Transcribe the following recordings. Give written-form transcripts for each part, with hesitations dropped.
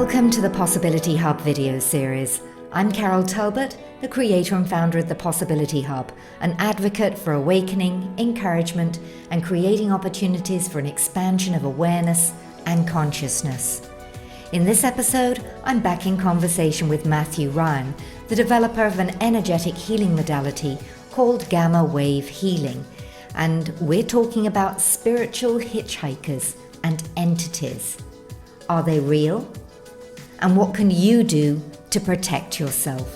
Welcome to the Possibility Hub video series. I'm Carol Talbot, the creator and founder of the Possibility Hub, an advocate for awakening, encouragement, and creating opportunities for an expansion of awareness and consciousness. In this episode, I'm back in conversation with Matthew Ryan, the developer of an energetic healing modality called Gamma Wave Healing, and we're talking about spiritual hitchhikers and entities. Are they real? And what can you do to protect yourself?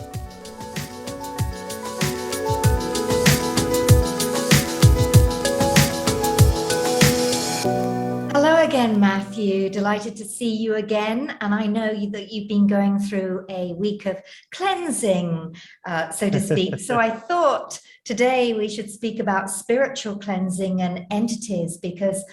Hello again, Matthew. Delighted to see you again. And I know that you've been going through a week of cleansing, so to speak. So I thought today we should speak about spiritual cleansing and entities, because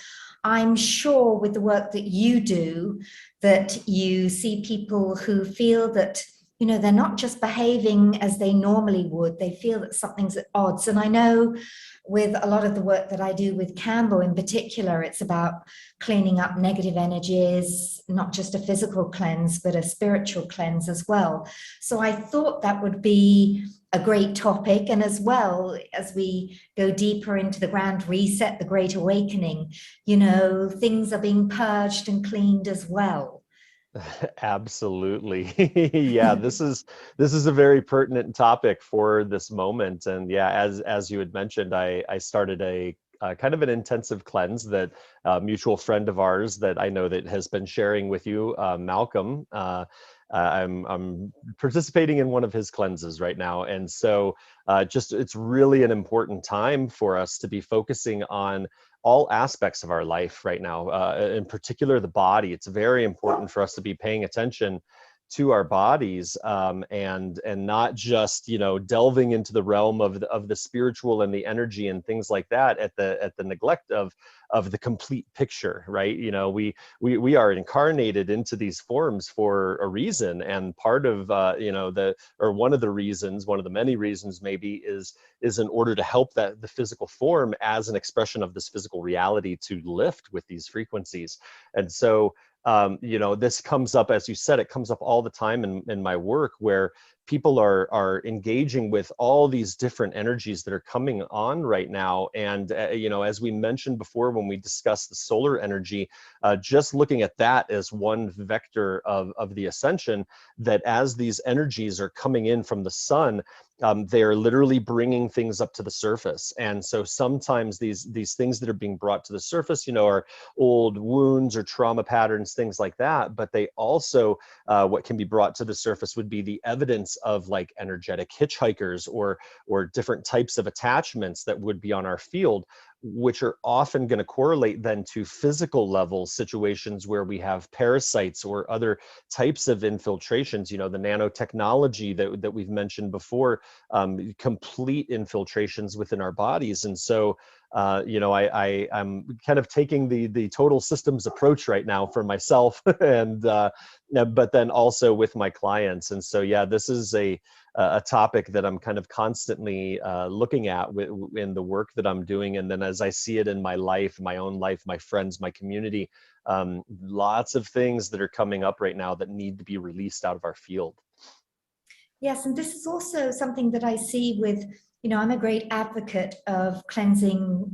I'm sure with the work that you do, that you see people who feel that, you know, they're not just behaving as they normally would. They feel that something's at odds. And I know with a lot of the work that I do with Campbell in particular, it's about cleaning up negative energies, not just a physical cleanse, but a spiritual cleanse as well. So I thought that would be a great topic. And as well as we go deeper into the grand reset, the great awakening, you know, things are being purged and cleaned as well. Absolutely. Yeah, this is a very pertinent topic for this moment. And yeah, as you had mentioned, I started a kind of an intensive cleanse that a mutual friend of ours that I know that has been sharing with you, Malcolm. I'm participating in one of his cleanses right now. And so it's really an important time for us to be focusing on all aspects of our life right now, in particular the body. It's very important for us to be paying attention to our bodies, and not just, you know, delving into the realm of the spiritual and the energy and things like that at the neglect of the complete picture, right? You know, we are incarnated into these forms for a reason, and part of one of the many reasons maybe is in order to help the physical form as an expression of this physical reality to lift with these frequencies. And so this comes up, as you said, it comes up all the time in my work, where people are engaging with all these different energies that are coming on right now. And, as we mentioned before, when we discussed the solar energy, just looking at that as one vector of the ascension, that as these energies are coming in from the sun, they are literally bringing things up to the surface. And so sometimes these things that are being brought to the surface, are old wounds or trauma patterns, things like that. But they also, what can be brought to the surface would be the evidence of like energetic hitchhikers or different types of attachments that would be on our field, which are often going to correlate then to physical level situations where we have parasites or other types of infiltrations, the nanotechnology that we've mentioned before, complete infiltrations within our bodies. And so, I'm kind of taking the total systems approach right now for myself and, but then also with my clients. And so, yeah, this is a topic that I'm kind of constantly looking at in the work that I'm doing. And then as I see it in my life, my own life, my friends, my community, lots of things that are coming up right now that need to be released out of our field. Yes, and this is also something that I see with, I'm a great advocate of cleansing,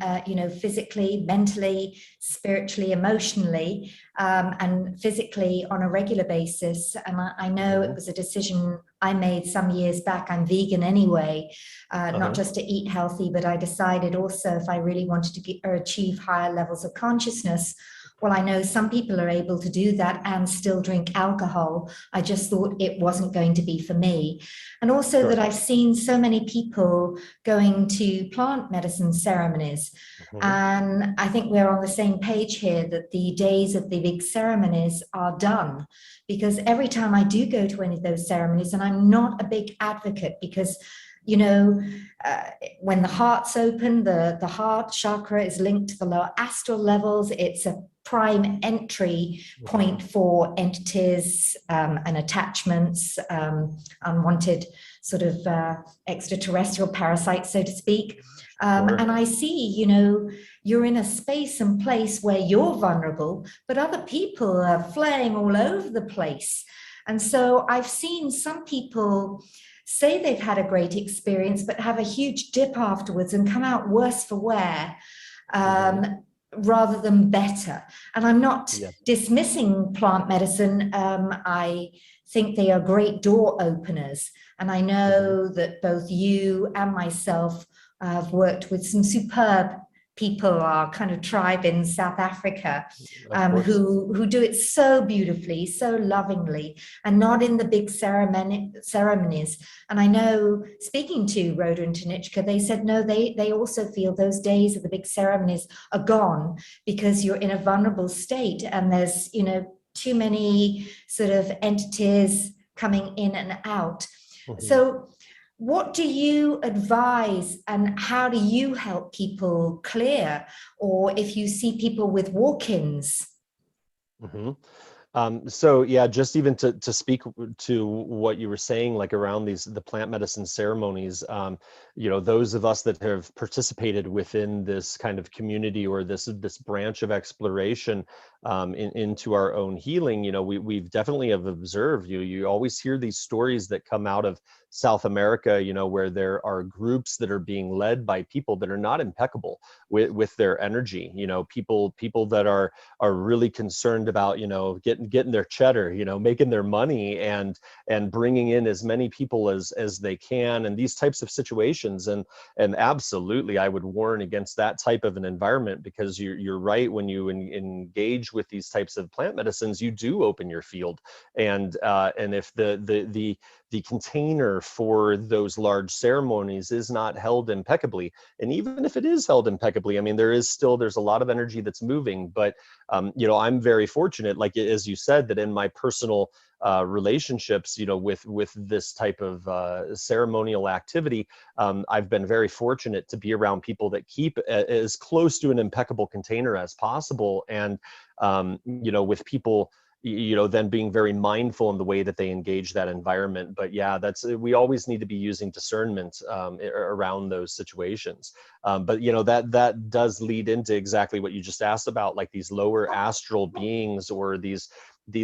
physically, mentally, spiritually, emotionally, and physically on a regular basis. And I know it was a decision I made some years back. I'm vegan anyway, not just to eat healthy, but I decided also if I really wanted to achieve higher levels of consciousness. Well, I know some people are able to do that and still drink alcohol. I just thought it wasn't going to be for me. And also Sure. that I've seen so many people going to plant medicine ceremonies. And I think we're on the same page here, that the days of the big ceremonies are done. Because every time I do go to any of those ceremonies, and I'm not a big advocate because when the heart's open, the heart chakra is linked to the lower astral levels. It's a prime entry point for entities and attachments, unwanted sort of extraterrestrial parasites, so to speak. Sure. And I see, you're in a space and place where you're vulnerable, but other people are flaying all over the place. And so I've seen some people say they've had a great experience, but have a huge dip afterwards and come out worse for wear. Rather than better. And I'm not Yeah. dismissing plant medicine. I think they are great door openers. And I know that both you and myself have worked with some superb people, our kind of tribe in South Africa, Of course. who do it so beautifully, so lovingly, and not in the big ceremonies. And I know, speaking to Rhoda and Tanichka, they said, no, they also feel those days of the big ceremonies are gone because you're in a vulnerable state and there's, too many sort of entities coming in and out. So what do you advise and how do you help people clear? Or if you see people with walk-ins? So yeah, just even to speak to what you were saying, like around the plant medicine ceremonies, those of us that have participated within this kind of community or this branch of exploration into our own healing, we've definitely have observed, you always hear these stories that come out of South America, where there are groups that are being led by people that are not impeccable with their energy, people that are really concerned about, getting their cheddar, making their money and bringing in as many people as they can, and these types of situations. And absolutely, I would warn against that type of an environment, because you're right. When you engage with these types of plant medicines, you do open your field, and if the container for those large ceremonies is not held impeccably, and even if it is held impeccably, I mean, there's a lot of energy that's moving. But I'm very fortunate, like as you said, that in my personal relationships, with this type of ceremonial activity, I've been very fortunate to be around people that keep as close to an impeccable container as possible, and with people then being very mindful in the way that they engage that environment. But yeah, we always need to be using discernment around those situations. But that does lead into exactly what you just asked about, like these lower astral beings or these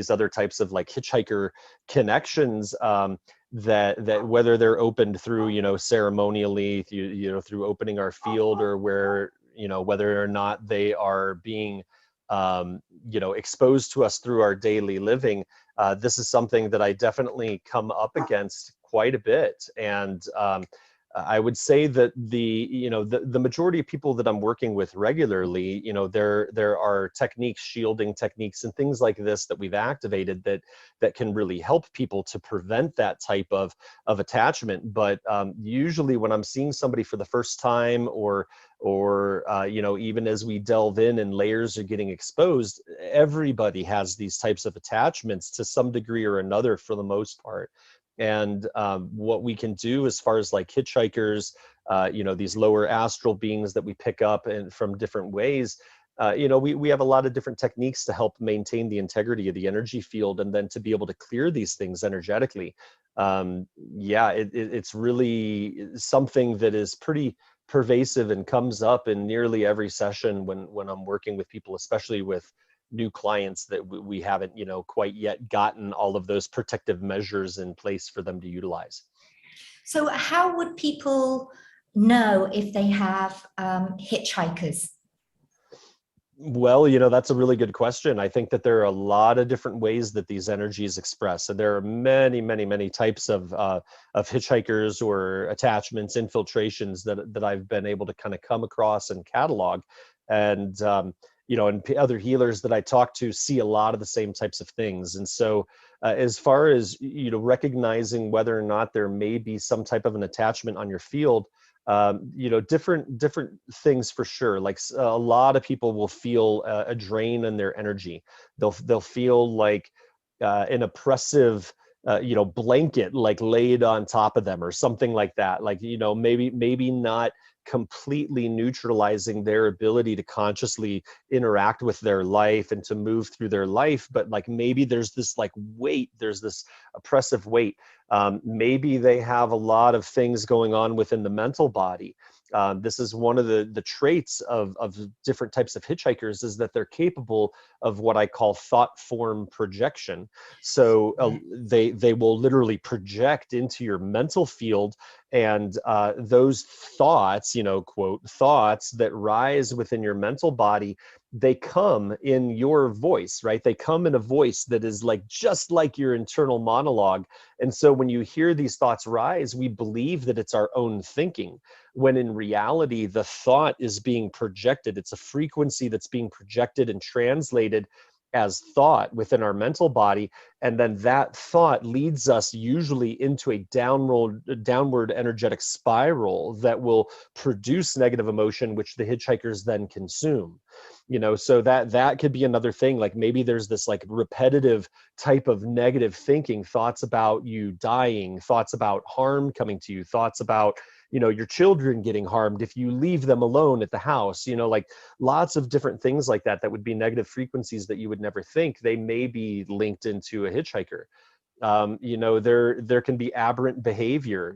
other types of like hitchhiker connections, that whether they're opened through ceremonially, through opening our field, or whether or not they are being exposed to us through our daily living. This is something that I definitely come up against quite a bit. And I would say that the majority of people that I'm working with regularly, there are techniques, shielding techniques and things like this that we've activated that can really help people to prevent that type of attachment. But usually when I'm seeing somebody for the first time, or even as we delve in and layers are getting exposed, everybody has these types of attachments to some degree or another, for the most part. And what we can do as far as like hitchhikers, these lower astral beings that we pick up and from different ways, we have a lot of different techniques to help maintain the integrity of the energy field, and then to be able to clear these things energetically. It's really something that is pretty pervasive and comes up in nearly every session when I'm working with people, especially with new clients that we haven't quite yet gotten all of those protective measures in place for them to utilize. So how would people know if they have hitchhikers? Well, that's a really good question. I think that there are a lot of different ways that these energies express. So there are many, many, many types of hitchhikers or attachments, infiltrations that I've been able to kind of come across and catalog. And and other healers that I talk to see a lot of the same types of things. And so as far as, recognizing whether or not there may be some type of an attachment on your field, different things for sure. Like a lot of people will feel a drain in their energy. They'll feel like an oppressive blanket like laid on top of them or something like that. Like, maybe not completely neutralizing their ability to consciously interact with their life and to move through their life, but like maybe there's this like weight, there's this oppressive weight. Maybe they have a lot of things going on within the mental body. This is one of the traits of different types of hitchhikers, is that they're capable of what I call thought form projection. So they will literally project into your mental field, and those thoughts, quote, thoughts that rise within your mental body, they come in your voice, right? They come in a voice that is like just like your internal monologue. And so when you hear these thoughts rise, we believe that it's our own thinking, when in reality, the thought is being projected. It's a frequency that's being projected and translated as thought within our mental body. And then that thought leads us usually into a downward energetic spiral that will produce negative emotion, which the hitchhikers then consume. So that could be another thing. Like maybe there's this like repetitive type of negative thinking, thoughts about you dying, thoughts about harm coming to you, thoughts about your children getting harmed if you leave them alone at the house, like lots of different things like that would be negative frequencies that you would never think. They may be linked into a hitchhiker. There can be aberrant behavior,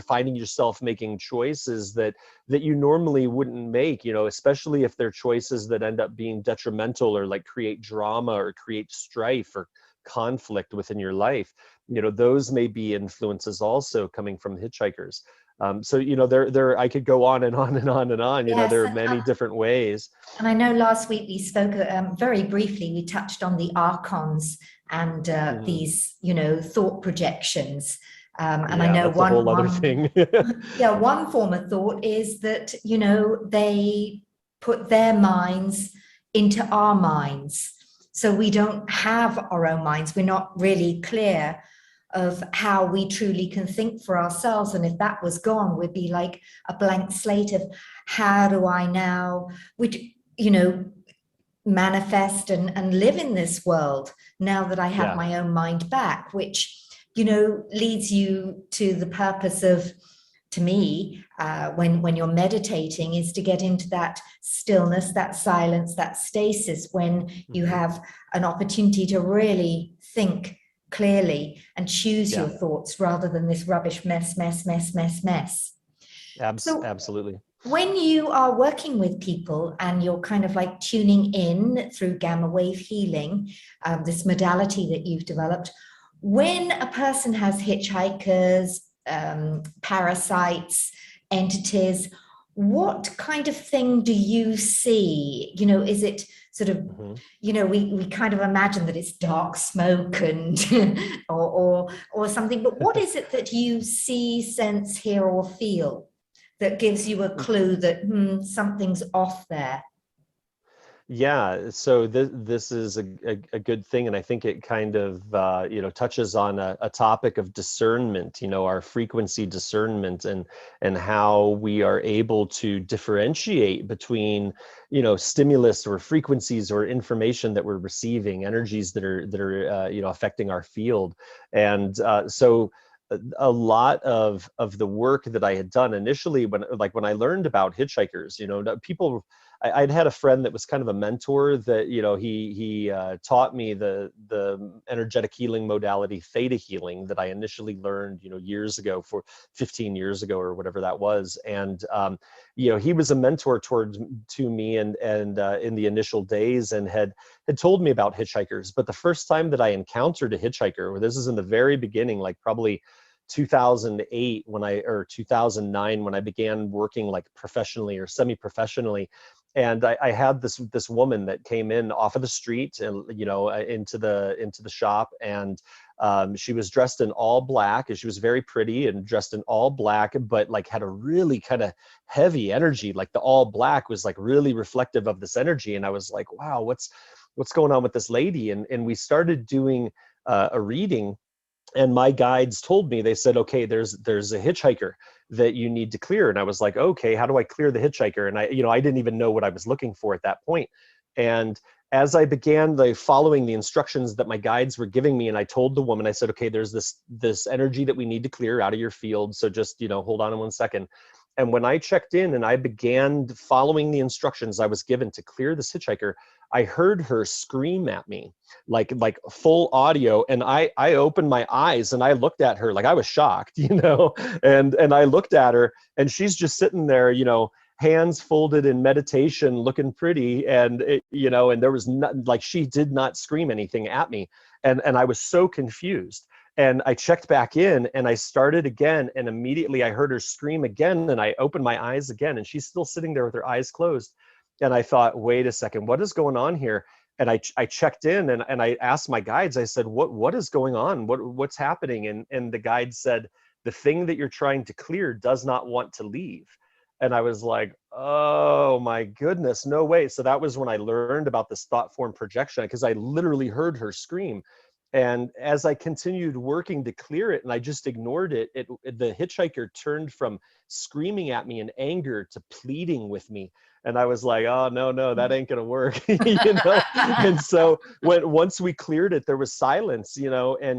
finding yourself making choices that you normally wouldn't make, especially if they're choices that end up being detrimental or like create drama or create strife or conflict within your life. Those may be influences also coming from hitchhikers. So there I could go on and on and on and on. Yes, there are many different ways. and I know last week we spoke very briefly. We touched on the archons and these, thought projections. And I know that's a whole other thing. Yeah, one form of thought is that they put their minds into our minds, so we don't have our own minds. We're not really clear of how we truly can think for ourselves. And if that was gone, we'd be like a blank slate of how do I now, manifest and live in this world now that I have my own mind back, which, leads you to the purpose of, to me, when you're meditating, is to get into that stillness, that silence, that stasis, when you have an opportunity to really think clearly and choose your thoughts rather than this rubbish mess. Absolutely. When you are working with people and you're kind of like tuning in through gamma wave healing, this modality that you've developed, when a person has hitchhikers, parasites, entities, what kind of thing do you see? Is it sort of, we kind of imagine that it's dark smoke and or something, but what is it that you see, sense, hear, or feel that gives you a clue that something's off there? Yeah, so this is a good thing, and I think it kind of touches on a topic of discernment, our frequency discernment, and how we are able to differentiate between stimulus or frequencies or information that we're receiving, energies that are affecting our field. And so a lot of the work that I had done initially, when I learned about hitchhikers, people, I'd had a friend that was kind of a mentor that, he taught me the energetic healing modality, theta healing, that I initially learned, years ago, 15 years ago or whatever that was. And, he was a mentor to me and in the initial days, and had told me about hitchhikers. But the first time that I encountered a hitchhiker, this is in the very beginning, like probably 2008 or 2009, when I began working like professionally or semi-professionally. And I had this woman that came in off of the street and into the shop, and she was dressed in all black, and she was very pretty and dressed in all black, but like had a really kind of heavy energy. Like the all black was like really reflective of this energy, and I was like, wow, what's going on with this lady? And we started doing a reading. And my guides told me, they said, okay, there's a hitchhiker that you need to clear. And I was like, okay, how do I clear the hitchhiker? And I didn't even know what I was looking for at that point. And as I began following the instructions that my guides were giving me, and I told the woman, I said, okay, there's this energy that we need to clear out of your field. So just, hold on in 1 second. And when I checked in and I began following the instructions I was given to clear this hitchhiker, I heard her scream at me, like full audio. And I opened my eyes and I looked at her like I was shocked, and I looked at her and she's just sitting there, hands folded in meditation, looking pretty. And and there was nothing, like, she did not scream anything at me. And I was so confused. And I checked back in and I started again, and immediately I heard her scream again, and I opened my eyes again and she's still sitting there with her eyes closed. And I thought, wait a second, what is going on here? And I checked in and I asked my guides, I said, what is going on? What's happening? And the guide said, the thing that you're trying to clear does not want to leave. And I was like, oh my goodness, no way. So that was when I learned about this thought form projection, because I literally heard her scream. And as I continued working to clear it and I just ignored it, the hitchhiker turned from screaming at me in anger to pleading with me. And I was like, oh, no, that ain't gonna work. And so once we cleared it, there was silence, that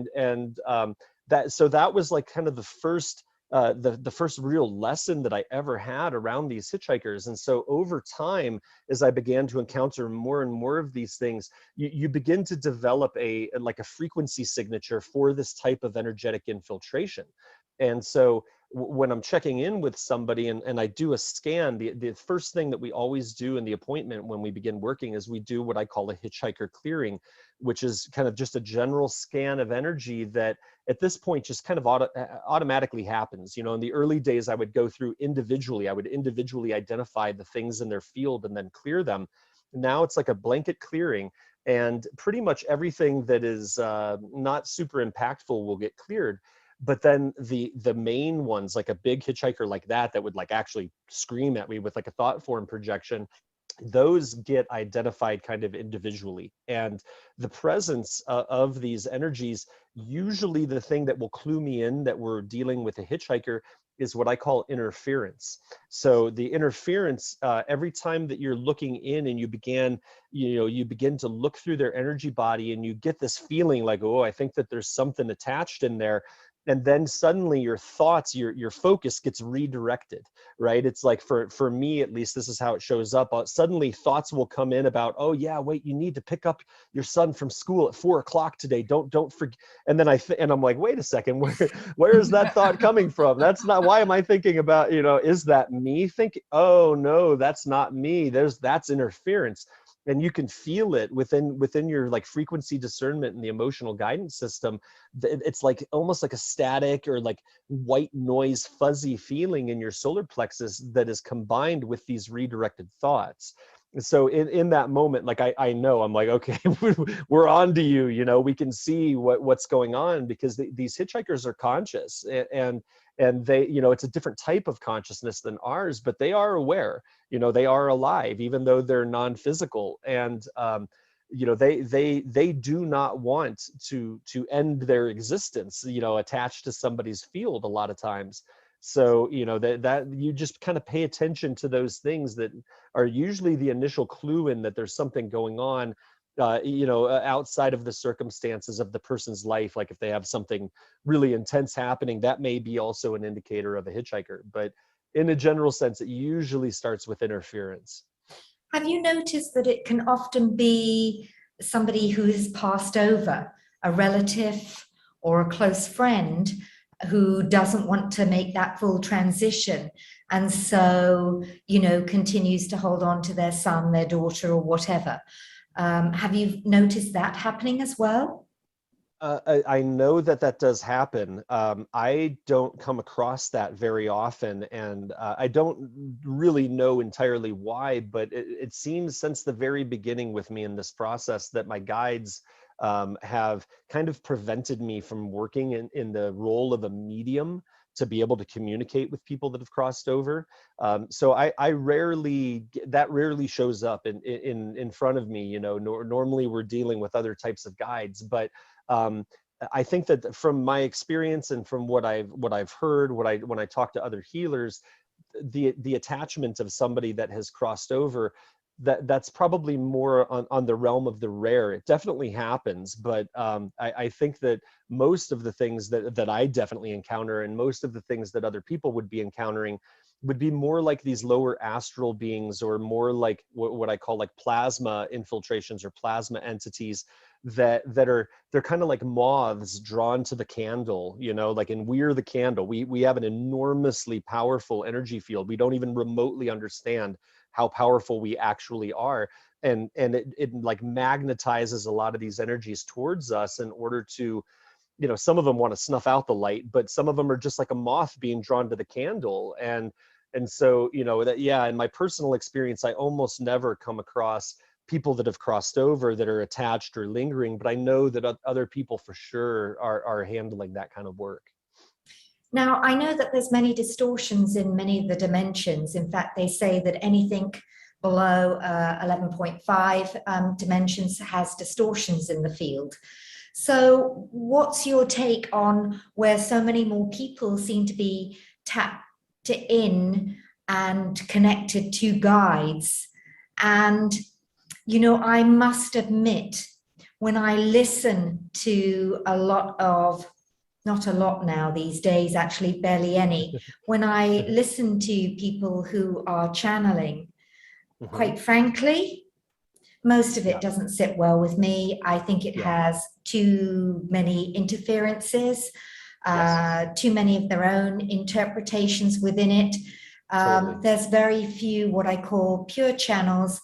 was like kind of the first real lesson that I ever had around these hitchhikers. And so over time, as I began to encounter more and more of these things, you begin to develop a frequency signature for this type of energetic infiltration. And so when I'm checking in with somebody and I do a scan, the first thing that we always do in the appointment when we begin working is we do what I call a hitchhiker clearing, which is kind of just a general scan of energy that at this point just kind of automatically happens. In the early days, I would go through individually. I would individually identify the things in their field and then clear them. Now it's like a blanket clearing, and pretty much everything that is not super impactful will get cleared. But then the main ones, like a big hitchhiker like that would like actually scream at me with like a thought form projection, those get identified kind of individually. And the presence of these energies, usually the thing that will clue me in that we're dealing with a hitchhiker is what I call interference. So the interference, every time that you're looking in and you begin to look through their energy body, and you get this feeling like, oh, I think that there's something attached in there. And then suddenly your thoughts, your focus gets redirected, right? It's like, for me, at least, this is how it shows up. Suddenly thoughts will come in about, oh yeah, wait, you need to pick up your son from school at 4 o'clock today. Don't forget. And then I'm like, wait a second, where is that thought coming from? That's not, why am I thinking about, is that me thinking? Oh no, that's not me. That's interference. And you can feel it within your like frequency discernment and the emotional guidance system. It's like almost like a static or like white noise, fuzzy feeling in your solar plexus that is combined with these redirected thoughts. And so in that moment, like I know, I'm like, okay, we're on to you. We can see what's going on, because these hitchhikers are conscious, and they, it's a different type of consciousness than ours, but they are aware. They are alive, even though they're non-physical. And they do not want to end their existence, attached to somebody's field a lot of times. So that you just kind of pay attention to those things that are usually the initial clue in that there's something going on, outside of the circumstances of the person's life. Like if they have something really intense happening, that may be also an indicator of a hitchhiker. But in a general sense, it usually starts with interference. Have you noticed that it can often be somebody who has passed over, a relative or a close friend who doesn't want to make that full transition, and so, continues to hold on to their son, their daughter, or whatever? Have you noticed that happening as well? I know that does happen. I don't come across that very often, and I don't really know entirely why, but it seems since the very beginning with me in this process that my guides have kind of prevented me from working in the role of a medium to be able to communicate with people that have crossed over. So I rarely, that rarely shows up in front of me. Normally we're dealing with other types of guides, but I think that from my experience and from what I've heard, when I talk to other healers, the attachment of somebody that has crossed over, that's probably more on the realm of the rare. It definitely happens, but I think that most of the things that I definitely encounter, and most of the things that other people would be encountering, would be more like these lower astral beings, or more like what I call like plasma infiltrations or plasma entities that are, they're kind of like moths drawn to the candle, you know, like, and we're the candle. We have an enormously powerful energy field. We don't even remotely understand how powerful we actually are. And it like magnetizes a lot of these energies towards us in order to, you know, some of them want to snuff out the light, but some of them are just like a moth being drawn to the candle. And so, you know, that, yeah, in my personal experience, I almost never come across people that have crossed over that are attached or lingering, but I know that other people for sure are handling that kind of work. Now, I know that there's many distortions in many of the dimensions. In fact, they say that anything below 11.5 dimensions has distortions in the field. So what's your take on where so many more people seem to be tapped in and connected to guides? And, you know, I must admit, when I listen to a lot of, not a lot now these days, actually barely any, when I listen to people who are channeling, quite frankly, most of it Yeah. doesn't sit well with me. I think it has too many interferences, too many of their own interpretations within it. Totally. There's very few what I call pure channels.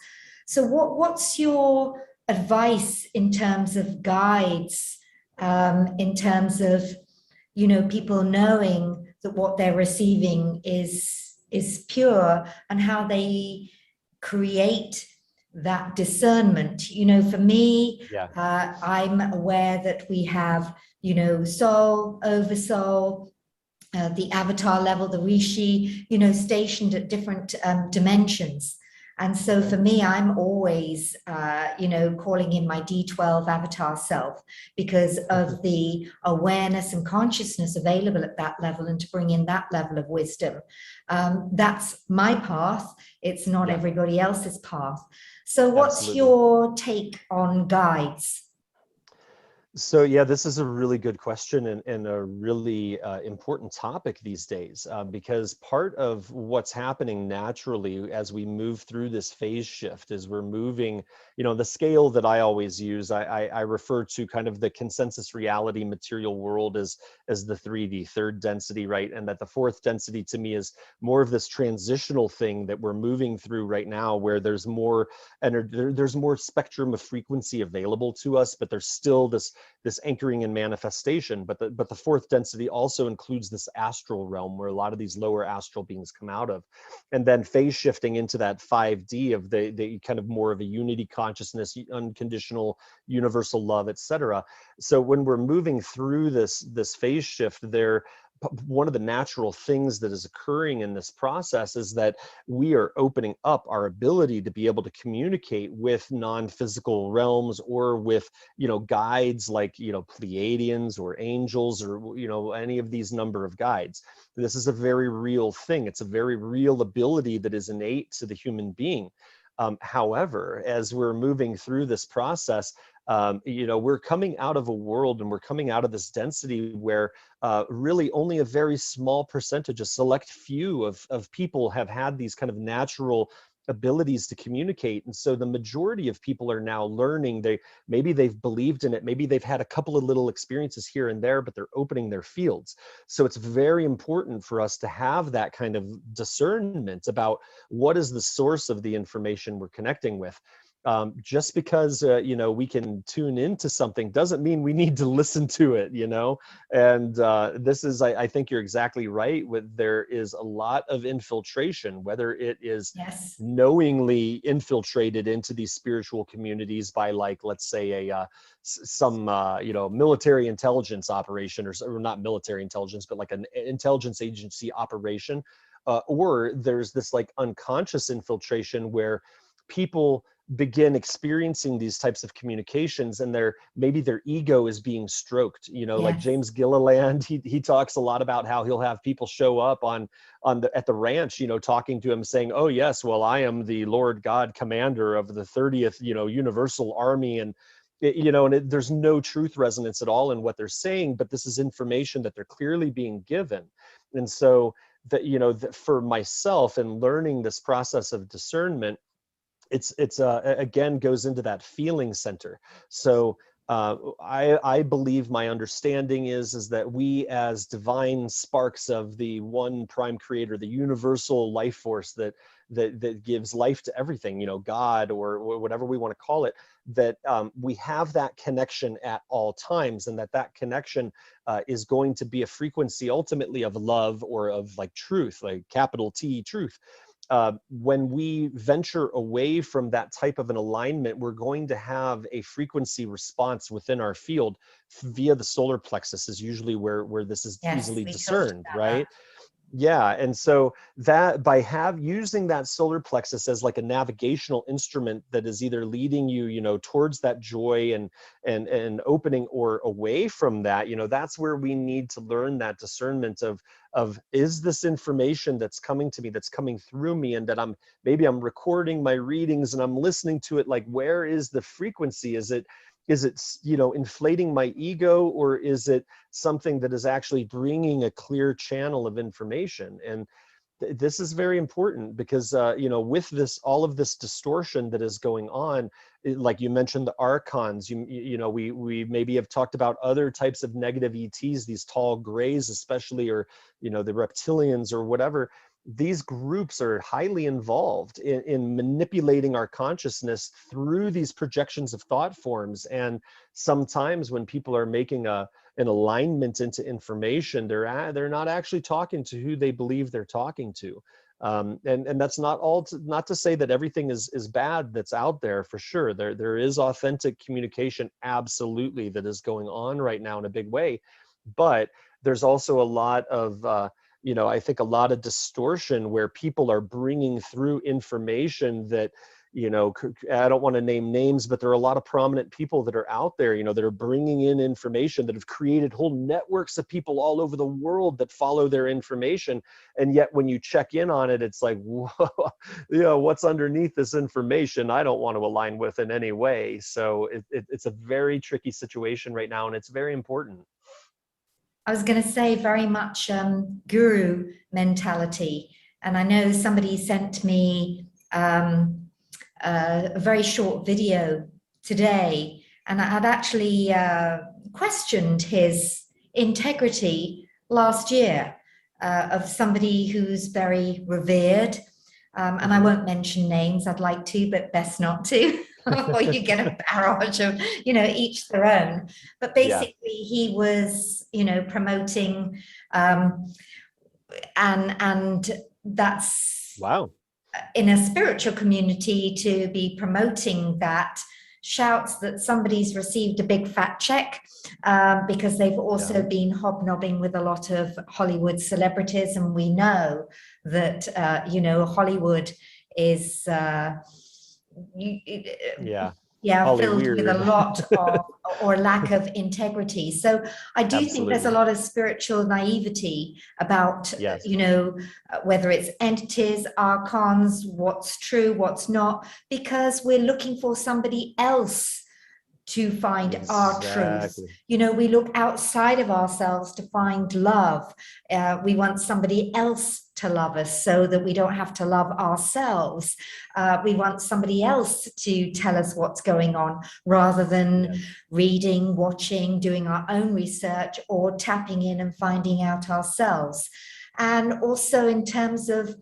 So what's your advice in terms of guides, in terms of, you know, people knowing that what they're receiving is pure, and how they create that discernment? You know, for me, I'm aware that we have, you know, soul, oversoul, the avatar level, the rishi, you know, stationed at different dimensions. And so for me, I'm always, you know, calling in my D12 avatar self, because of the awareness and consciousness available at that level, and to bring in that level of wisdom. That's my path. It's not everybody else's path. So what's your take on guides? So yeah, this is a really good question, and a really important topic these days, because part of what's happening naturally as we move through this phase shift is we're moving, you know, the scale that I always use, I refer to kind of the consensus reality material world as the 3D, third density, right? And that the fourth density to me is more of this transitional thing that we're moving through right now, where there's more energy, there's more spectrum of frequency available to us, but there's still this anchoring and manifestation. But the fourth density also includes this astral realm, where a lot of these lower astral beings come out of. And then phase shifting into that 5D of the kind of more of a unity consciousness, unconditional universal love, etc. So when we're moving through this phase shift, one of the natural things that is occurring in this process is that we are opening up our ability to be able to communicate with non-physical realms, or with, you know, guides like, you know, Pleiadians or angels, or, you know, any of these number of guides. This is a very real thing. It's a very real ability that is innate to the human being. However, as we're moving through this process, you know, we're coming out of a world, and we're coming out of this density where really only a very small percentage, a select few of people have had these kind of natural abilities to communicate. And so the majority of people are now learning. Maybe they've believed in it, maybe they've had a couple of little experiences here and there, but they're opening their fields. So it's very important for us to have that kind of discernment about what is the source of the information we're connecting with. Just because you know, we can tune into something doesn't mean we need to listen to it, you know. And this is, I think you're exactly right. There is a lot of infiltration, whether it is knowingly infiltrated into these spiritual communities by, like, let's say some you know, military intelligence operation, or not military intelligence, but like an intelligence agency operation, or there's this like unconscious infiltration where people begin experiencing these types of communications, and maybe their ego is being stroked, you know. Like James Gilliland, he talks a lot about how he'll have people show up at the ranch, you know, talking to him, saying, oh yes, well, I am the Lord God commander of the 30th, you know, Universal Army. And you know, and there's no truth resonance at all in what they're saying, but this is information that they're clearly being given. And so that, that for myself and learning this process of discernment, it's again goes into that feeling center. So I believe, my understanding is that we, as divine sparks of the one prime creator, the universal life force that gives life to everything, God or whatever we want to call it, that we have that connection at all times, and that connection is going to be a frequency ultimately of love, or of like truth, like capital T, truth. When we venture away from that type of an alignment, we're going to have a frequency response within our field via the solar plexus, is usually where this is Yes, easily we talked discerned, about right? that. Yeah, and so that by using that solar plexus as like a navigational instrument that is either leading you, towards that joy and opening, or away from that, that's where we need to learn that discernment of is this information that's coming to me, that's coming through me, and that I'm recording my readings and I'm listening to it, like, where is the frequency? Is it inflating my ego, or is it something that is actually bringing a clear channel of information? And this is very important, because with this, all of this distortion that is going on, like you mentioned the archons, we maybe have talked about other types of negative ETs, these tall grays especially, or the reptilians or whatever. These groups are highly involved in manipulating our consciousness through these projections of thought forms. And sometimes when people are making an alignment into information, they're not actually talking to who they believe they're talking to. And that's not to say that everything is bad that's out there. For sure, there is authentic communication, absolutely, that is going on right now in a big way. But there's also a lot of I think a lot of distortion, where people are bringing through information that, I don't want to name names, but there are a lot of prominent people that are out there, that are bringing in information, that have created whole networks of people all over the world that follow their information. And yet when you check in on it, it's like, whoa, what's underneath this information, I don't want to align with in any way. So it's a very tricky situation right now, and it's very important. I was going to say very much guru mentality. And I know somebody sent me a very short video today, and I had actually questioned his integrity last year, of somebody who's very revered. And I won't mention names, I'd like to, but best not to. Or you get a barrage of, each their own. But basically, he was, promoting, and that's Wow. in a spiritual community, to be promoting that shouts that somebody's received a big fat check, because they've also been hobnobbing with a lot of Hollywood celebrities, and we know that Hollywood is filled with a lot of or lack of integrity. So I do think there's a lot of spiritual naivety about whether it's entities, archons, what's true, what's not, because we're looking for somebody else to find our truth. We look outside of ourselves to find love. We want somebody else to love us so that we don't have to love ourselves. We want somebody else to tell us what's going on, rather than reading, watching, doing our own research, or tapping in and finding out ourselves. And also in terms of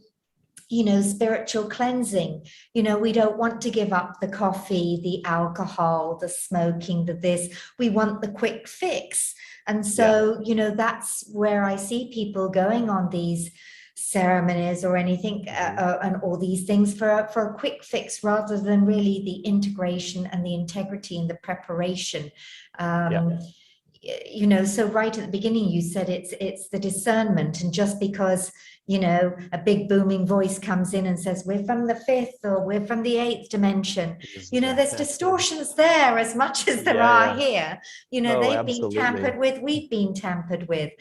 spiritual cleansing, we don't want to give up the coffee, the alcohol, the smoking, the this. We want the quick fix. And so, that's where I see people going on these ceremonies or anything, and all these things for a quick fix, rather than really the integration and the integrity and the preparation. So right at the beginning, you said it's the discernment. And just because a big booming voice comes in and says, we're from the fifth, or we're from the eighth dimension, there's distortions there as much as there are here. They've been tampered with, we've been tampered with.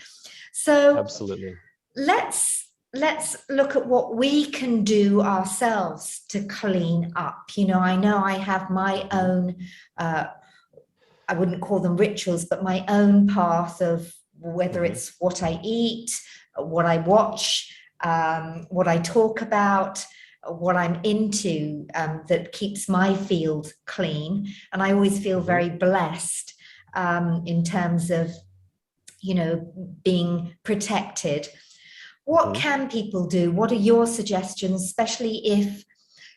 So absolutely, let's look at what we can do ourselves to clean up. I know I have my own, I wouldn't call them rituals, but my own path of whether it's what I eat, what I watch, what I talk about, what I'm into, that keeps my field clean. And I always feel very blessed in terms of, being protected. What can people do? What are your suggestions, especially if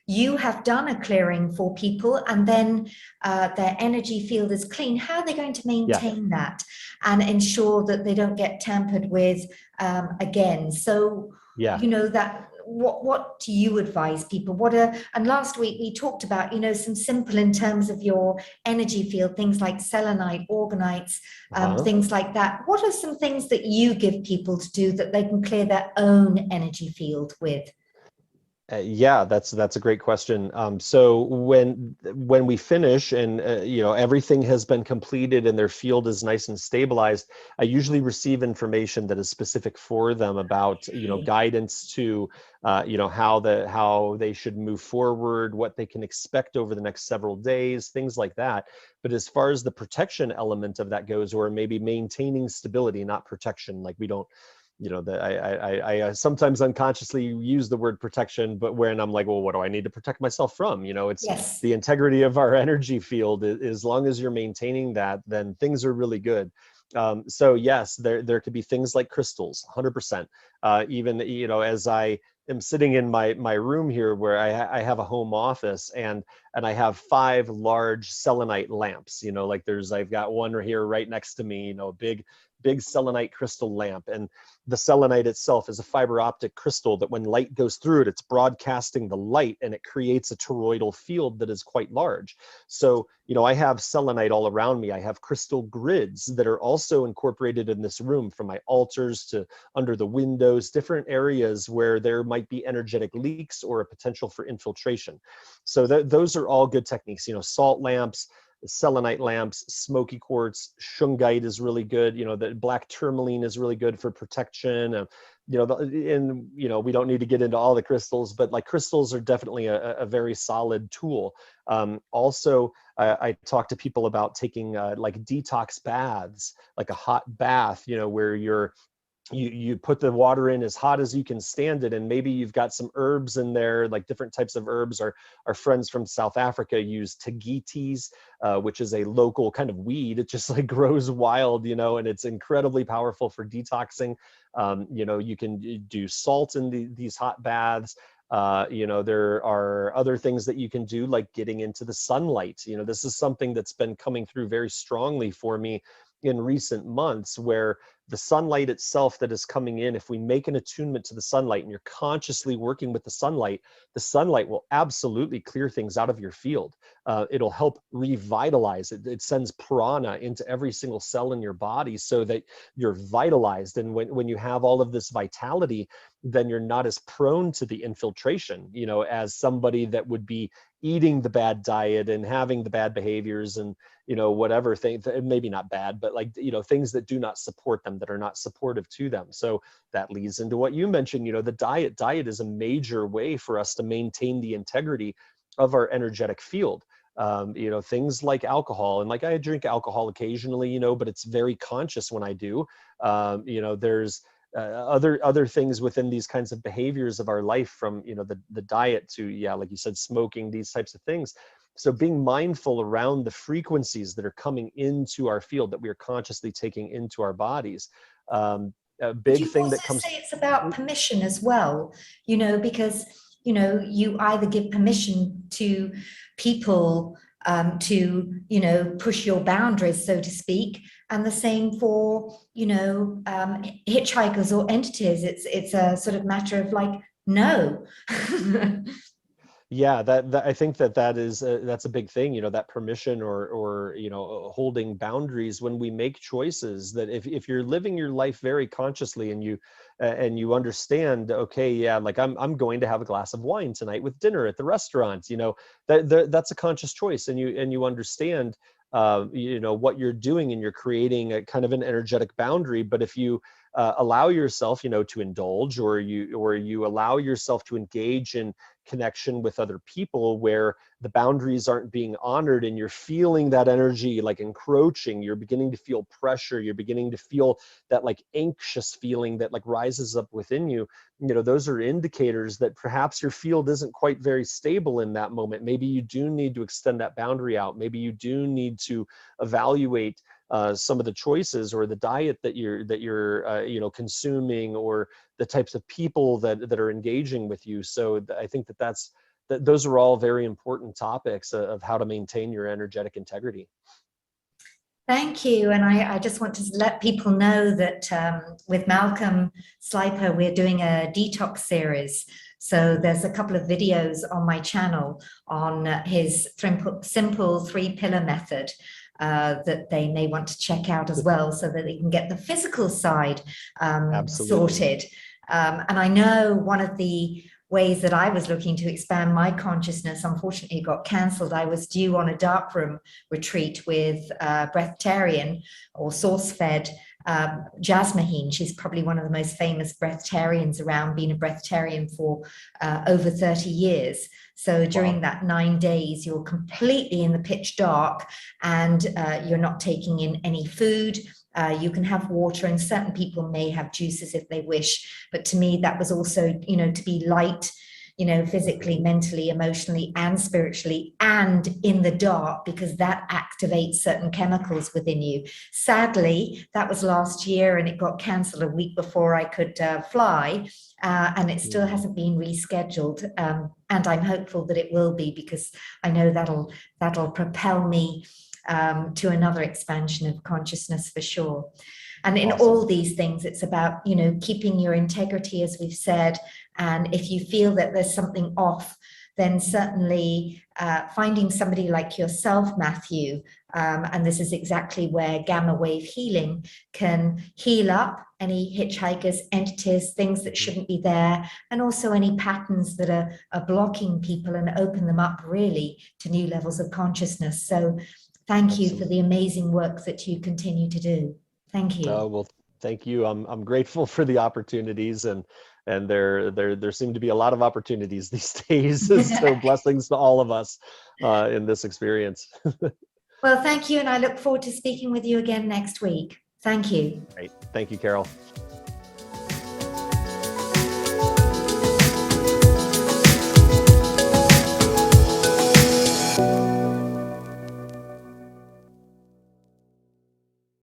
you have done a clearing for people and then their energy field is clean? How are they going to maintain that and ensure that they don't get tampered with again? So, that what do you advise people? And last week we talked about, some simple in terms of your energy field, things like selenite, organites, things like that. What are some things that you give people to do that they can clear their own energy field with? Yeah, that's a great question. So when we finish and everything has been completed and their field is nice and stabilized, I usually receive information that is specific for them about guidance to how they should move forward, what they can expect over the next several days, things like that. But as far as the protection element of that goes, or maybe maintaining stability, not protection, like we don't. I sometimes unconsciously use the word protection, but when I'm like, well, what do I need to protect myself from? It's the integrity of our energy field. As long as you're maintaining that, then things are really good. So yes, there could be things like crystals, 100%. Even as I am sitting in my room here, where I have a home office, and I have 5 large selenite lamps. I've got one here right next to me. Big selenite crystal lamp, and the selenite itself is a fiber optic crystal that when light goes through it, it's broadcasting the light, and it creates a toroidal field that is quite large. So I have selenite all around me. I have crystal grids that are also incorporated in this room, from my altars to under the windows, different areas where there might be energetic leaks or a potential for infiltration. So those are all good techniques. Salt lamps, selenite lamps, smoky quartz, shungite is really good. The black tourmaline is really good for protection. We don't need to get into all the crystals, but like crystals are definitely a very solid tool. Also, I talk to people about taking like detox baths, like a hot bath, where you put the water in as hot as you can stand it, and maybe you've got some herbs in there, like different types of herbs. Our friends from South Africa use tagites, which is a local kind of weed. It just like grows wild, and it's incredibly powerful for detoxing. You can do salt in these hot baths. There are other things that you can do, like getting into the sunlight. This is something that's been coming through very strongly for me in recent months, where the sunlight itself that is coming in, if we make an attunement to the sunlight and you're consciously working with the sunlight will absolutely clear things out of your field. It'll help revitalize it. It sends prana into every single cell in your body so that you're vitalized. And when you have all of this vitality, then you're not as prone to the infiltration, as somebody that would be eating the bad diet and having the bad behaviors and whatever thing, maybe not bad, but like things that do not support them, that are not supportive to them. So that leads into what you mentioned. The diet is a major way for us to maintain the integrity of our energetic field. Things like alcohol, and like I drink alcohol occasionally, but it's very conscious when I do. There's other things within these kinds of behaviors of our life, from the diet to, like you said, smoking, these types of things. So being mindful around the frequencies that are coming into our field, that we are consciously taking into our bodies. A big thing that comes. Say it's about permission as well, because you either give permission to people to push your boundaries, so to speak, and the same for hitchhikers or entities. It's a sort of matter of like, no. Yeah, that I think that's a big thing, that permission or holding boundaries when we make choices. That if you're living your life very consciously and you understand, okay, yeah, like I'm going to have a glass of wine tonight with dinner at the restaurant, that's a conscious choice, and you understand what you're doing, and you're creating a kind of an energetic boundary. But if you allow yourself to indulge, or you allow yourself to engage in connection with other people where the boundaries aren't being honored and you're feeling that energy like encroaching, you're beginning to feel pressure, you're beginning to feel that like anxious feeling that like rises up within you, those are indicators that perhaps your field isn't quite very stable in that moment. Maybe you do need to extend that boundary out. Maybe you do need to evaluate some of the choices or the diet that you're consuming, or the types of people that are engaging with you. So I think that those are all very important topics of how to maintain your energetic integrity. Thank you. And I just want to let people know that with Malcolm Sliper, we're doing a detox series. So there's a couple of videos on my channel on his simple 3-pillar method that they may want to check out as well, so that they can get the physical side sorted. And I know one of the ways that I was looking to expand my consciousness, unfortunately, got cancelled. I was due on a darkroom retreat with breatharian or source-fed Jasmine. She's probably one of the most famous breatharians around, been a breatharian for over 30 years. So during that 9 days, you're completely in the pitch dark, and you're not taking in any food. You can have water, and certain people may have juices if they wish. But to me, that was also, to be light, physically, mentally, emotionally, and spiritually, and in the dark, because that activates certain chemicals within you. Sadly, that was last year, and it got cancelled a week before I could fly. And it still hasn't been rescheduled. And I'm hopeful that it will be, because I know that'll propel me to another expansion of consciousness for sure. And in all these things, it's about, keeping your integrity, as we've said. And if you feel that there's something off, then certainly finding somebody like yourself, Matthew, and this is exactly where gamma wave healing can heal up any hitchhikers, entities, things that shouldn't be there, and also any patterns that are blocking people, and open them up really to new levels of consciousness. So thank you for the amazing work that you continue to do. Thank you. Well, thank you. I'm grateful for the opportunities, and there seem to be a lot of opportunities these days. So blessings to all of us in this experience. Well, thank you, and I look forward to speaking with you again next week. Thank you. Great. Thank you, Carol.